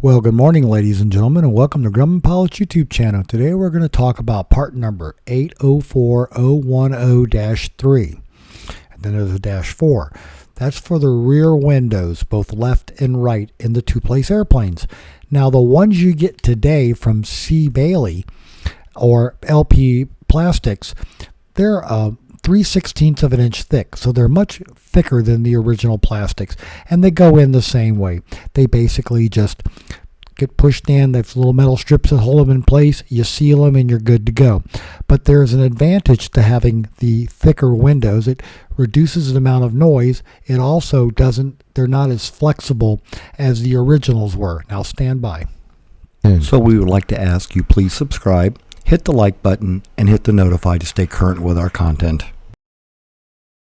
Well, good morning, ladies and gentlemen, and welcome to Grumman Pilot's YouTube channel. Today we're going to talk about part number 804010-3, and then there's a -4. That's for the rear windows, both left and right, in the two-place airplanes. Now, the ones you get today from C. Bailey or LP Plastics, they're 3/16 of an inch thick, so they're much thicker than the original plastics, and they go in the same way. They basically just get pushed in. There's little metal strips that hold them in place. You seal them and you're good to go. But there's an advantage to having the thicker windows. It reduces the amount of noise. It also doesn't, they're not as flexible as the originals were. Now stand by. So we would like to ask you please subscribe, hit the like button, and hit the notify to stay current with our content.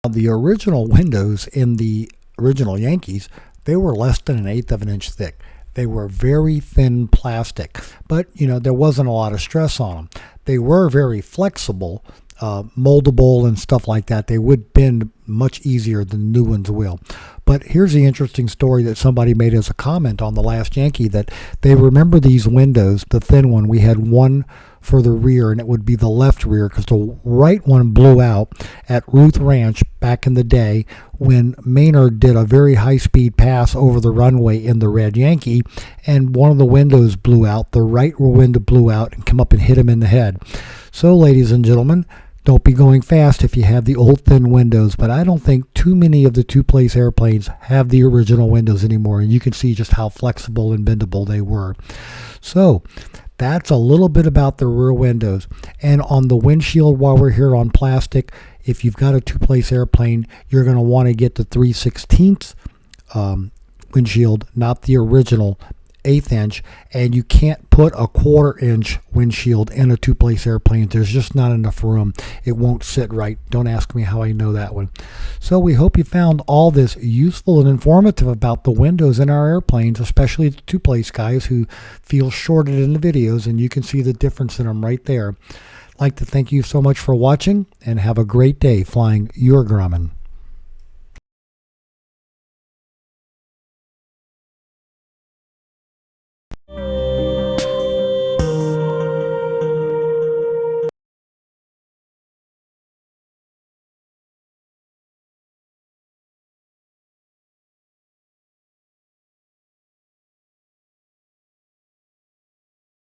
The original windows in the original Yankees, they were less than 1/8 of an inch thick. They were very thin plastic, but there wasn't a lot of stress on them. They were very flexible, moldable and stuff like that. They would bend much easier than new ones will. But here's the interesting story that somebody made as a comment on the last Yankee, that they remember these windows, the thin one. We had one for the rear, and it would be the left rear because the right one blew out at Ruth Ranch back in the day when Maynard did a very high-speed pass over the runway in the red Yankee, and one of the windows blew out. The right rear window blew out and come up and hit him in the head. So, ladies and gentlemen, don't be going fast if you have the old thin windows, but I don't think too many of the two-place airplanes have the original windows anymore, and you can see just how flexible and bendable they were. So that's a little bit about the rear windows. And on the windshield, while we're here on plastic, if you've got a two-place airplane, you're going to want to get the 3/16 windshield, not the original 1/8 inch, and you can't put a 1/4 inch windshield in a two-place airplane. There's just not enough room. It won't sit right. Don't ask me how I know that one. So we hope you found all this useful and informative about the windows in our airplanes, especially the two-place guys who feel shorted in the videos, and you can see the difference in them right there. I'd like to thank you so much for watching, and have a great day flying your Grumman.